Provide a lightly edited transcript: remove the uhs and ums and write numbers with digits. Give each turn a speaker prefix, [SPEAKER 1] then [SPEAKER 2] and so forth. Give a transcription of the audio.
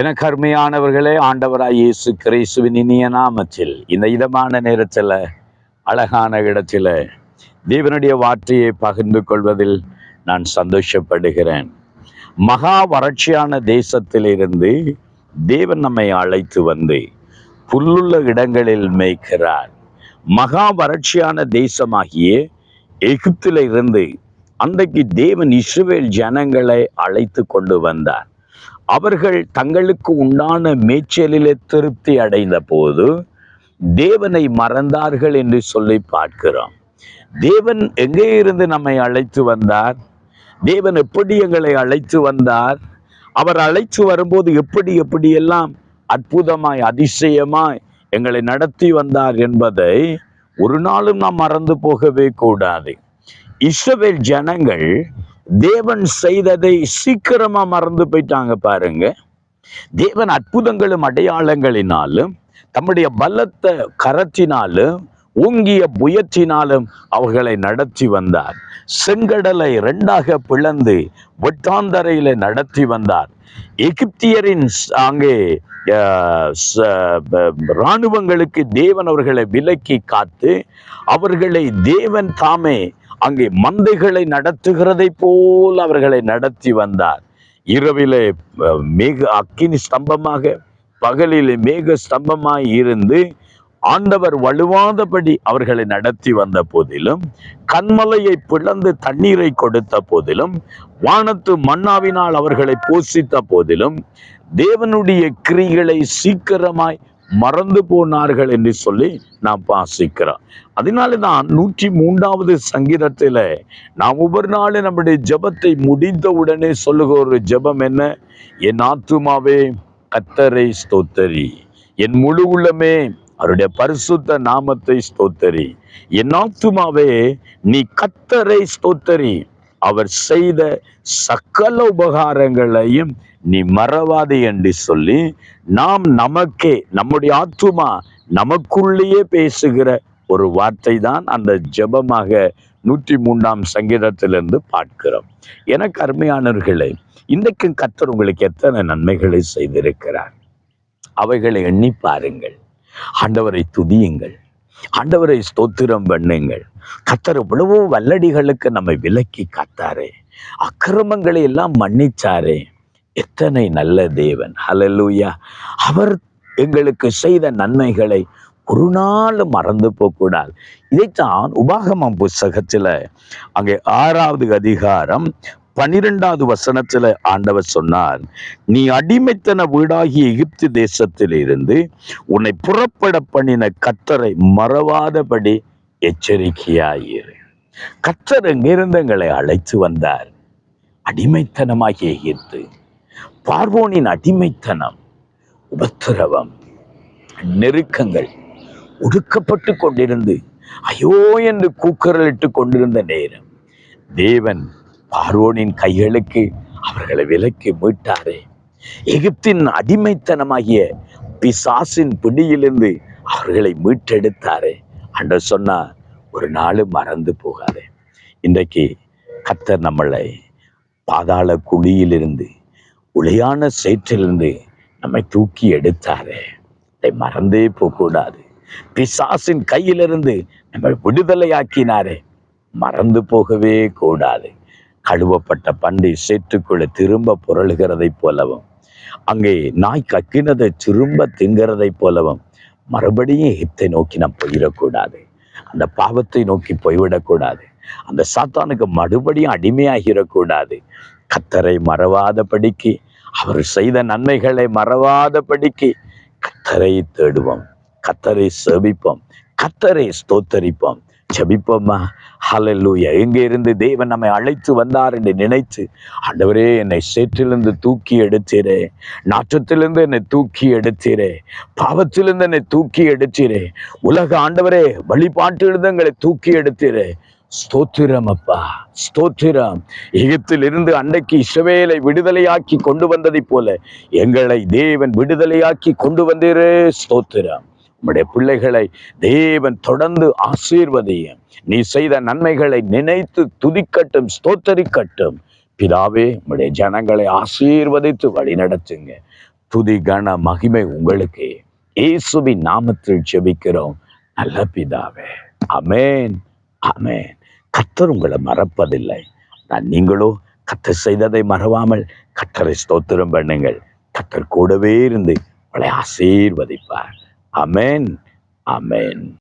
[SPEAKER 1] எனக்கு அருமையானவர்களே, ஆண்டவராய் இயேசு கிறிஸ்துவின் இனிய நாமத்தில் இந்த இதமான நேரத்தில், அழகான இடத்துல தேவனுடைய வார்த்தையை பகிர்ந்து கொள்வதில் நான் சந்தோஷப்படுகிறேன். மகா வறட்சியான தேசத்திலிருந்து தேவன் நம்மை அழைத்து வந்து புல்லுள்ள இடங்களில் மேய்க்கிறார். மகா வறட்சியான தேசமாகிய எகிப்தில் இருந்து அன்றைக்கு தேவன் இஸ்ரவேல் ஜனங்களை அழைத்து கொண்டு வந்தார். அவர்கள் தங்களுக்கு உண்டான மேய்ச்சலிலே திருப்தி அடைந்த போது தேவனை மறந்தார்கள் என்று சொல்லி பார்க்கிறோம். தேவன் எங்கே இருந்து நம்மை அழைத்து வந்தார்? தேவன் எப்படி எங்களை அழைத்து வந்தார்? அவர் அழைத்து வரும்போது எப்படியெல்லாம் அற்புதமாய் அதிசயமாய் எங்களை நடத்தி வந்தார் என்பதை ஒரு நாளும் நாம் மறந்து போகவே கூடாது. இஸ்ரவேல் ஜனங்கள் தேவன் செய்ததை சீக்கிரமா மறந்து போயிட்டாங்க பாருங்க. தேவன் அற்புதங்களும் அடையாளங்களினாலும் தம்முடைய பலத்த கரத்தினாலும் ஓங்கிய புயத்தினாலும் அவர்களை நடத்தி வந்தார். செங்கடலை இரண்டாக பிளந்து வெட்டாந்தரையில நடத்தி வந்தார். எகிப்தியரின் அங்கே இராணுவங்களுக்கு தேவன் அவர்களை விலக்கி காத்து அவர்களை தேவன் தாமே அங்கே மந்தைகளை நடத்துகிறதை போல் அவர்களை நடத்தி வந்தார். இரவிலே மேக அக்கினி ஸ்தம்பமாக, பகலிலே மேக ஸ்தம்பமாய் இருந்து ஆண்டவர் வலுவாதபடி அவர்களை நடத்தி வந்த போதிலும், கண்மலையை பிளந்து தண்ணீரை கொடுத்த போதிலும், வானத்து மன்னாவினால் அவர்களை போஷித்த போதிலும், தேவனுடைய கிரிகளை சீக்கிரமாய் மறந்து போனார்கள் என்று சொல்லி நாம் வாசிக்கிறோம். அதனாலதான் 103வது சங்கீதத்தில நாம் ஒவ்வொரு நாளும் நம்முடைய ஜெபத்தை முடிந்த உடனே சொல்லுகிற ஒரு ஜெபம் என்ன? என் ஆத்துமாவே கர்த்தரை ஸ்தோத்தரி, என் முழு உள்ளமே அவருடைய பரிசுத்த நாமத்தை ஸ்தோத்தரி. என் ஆத்துமாவே நீ கர்த்தரை ஸ்தோத்தரி, அவர் செய்த சகல உபகாரங்களையும் நீ மறவாதே என்று சொல்லி நாம் நமக்கே, நம்முடைய ஆத்துமா நமக்குள்ளேயே பேசுகிற ஒரு வார்த்தை தான் அந்த ஜெபமாக 103ஆம் சங்கீதத்திலிருந்து பார்க்கிறோம். எனக்கு அருமையானவர்களே, இன்றைக்கு கர்த்தர் உங்களுக்கு எத்தனை நன்மைகளை செய்திருக்கிறார், அவைகளை எண்ணி பாருங்கள். ஆண்டவரை துதியுங்கள், ஆண்டவரை ஸ்தோத்திரம் பண்ணுங்கள். கர்த்தர் எவ்வளவோ வல்லடிகளுக்கு நம்மை விலக்கி காத்தாரே, அக்கிரமங்களை எல்லாம் மன்னிச்சாரே. எத்தனை நல்ல தேவன்! ஹல்லேலூயா! அவர் எங்களுக்கு செய்த நன்மைகளை ஒரு நாள் மறந்து போகக்கூடாது. இதைத்தான் உபாகமம் புஸ்தகத்துல அங்கே 6வது அதிகாரம் 12வது வசனத்துல ஆண்டவர் சொன்னார், நீ அடிமைத்தன வீடாகிய எகிப்து தேசத்தில் இருந்து உன்னை புறப்பட பண்ணின கர்த்தரை மறவாதபடி எச்சரிக்கையாயிரு. கர்த்தர் எங்கிருந்து எங்களை அழைத்து வந்தார்? அடிமைத்தனமாகிய எகிப்து, பார்வோனின் அடிமைத்தனம், உபத்திரவம், நெருக்கங்கள், ஒடுக்கப்பட்டு கொண்டிருந்து ஐயோ என்று கூக்குரலிட்டு கொண்டிருந்த நேரம் தேவன் பார்வோனின் கைகளுக்கு அவர்களை விலக்கி மீட்டாரே. எகிப்தின் அடிமைத்தனமாகிய பிசாசின் பிடியிலிருந்து அவர்களை மீட்டெடுத்தாரே. ஆண்டவர் சொன்னார், ஒரு நாள் மறந்து போகாதே. இன்றைக்கு கர்த்தர் நம்மளை பாதாள குழியிலிருந்து, உளையான சேற்றிலிருந்து நம்மை தூக்கி எடுத்தாரே. அதை மறந்தே போகக்கூடாது. பிசாசின் கையிலிருந்து நம்மை விடுதலையாக்கினாரே, மறந்து போகவே கூடாது. கழுவப்பட்ட பண்டை சேற்றுக்குள்ள திரும்ப புரளுகிறதை போலவும், அங்கே நாய் கக்கினதை திரும்ப திங்கிறதை போலவும் மறுபடியும் எகிப்தை நோக்கி நாம் போயிடக்கூடாது. அந்த பாவத்தை நோக்கி போய்விடக்கூடாது. அந்த சாத்தானுக்கு மறுபடியும் அடிமையாகிடக்கூடாது. கர்த்தரை மறவாதபடிக்கு, அவர் செய்த நன்மைகளை மறவாதபடிக்கு கர்த்தரை தேடுவோம், கர்த்தரை சேவிப்போம், கர்த்தரை ஸ்தோத்தரிப்போம். ஜெபிப்போமா? ஹல்லேலூயா! எங்கே இருந்து தேவன் நம்மை அழைத்து வந்தார் என்று நினைத்து, ஆண்டவரே என்னை சேற்றிலிருந்து தூக்கி எடுத்தீரே, நாற்றத்திலிருந்து என்னை தூக்கி எடுத்தீரே, பாவத்திலிருந்து என்னை தூக்கி எடுத்தீரே, உலக ஆண்டவரே வழிபாட்டிலிருந்து எங்களை தூக்கி எடுத்தீரே. ஸ்தோத்திரம் அப்பா, ஸ்தோத்திரம். எகிப்தில் இருந்து அன்றைக்கு இஸ்ரவேலை விடுதலையாக்கி கொண்டு வந்ததை போல எங்களை தேவன் விடுதலையாக்கி கொண்டு வந்தீரே. ஸ்தோத்திரம். உம்முடைய பிள்ளைகளை தேவன் தொடர்ந்து ஆசீர்வதியும். நீ செய்த நன்மைகளை நினைத்து துதிக்கட்டும், ஸ்தோத்தரிக்கட்டும். பிதாவே, உம்முடைய ஜனங்களை ஆசீர்வதித்து வழி நடத்துங்க. துதி கன மகிமை உங்களுக்கு. இயேசுவின் நாமத்தில் ஜெபிக்கிறோம் நல்ல பிதாவே. ஆமென், ஆமென். கர்த்தர் உங்களை மறப்பதில்லை. நீங்களோ கர்த்தர் செய்ததை மறவாமல் கர்த்தரை ஸ்தோத்திரம் பண்ணுங்கள். கர்த்தர் கூடவே இருந்து உங்களை ஆசீர்வதிப்பார். ஆமென், ஆமென்.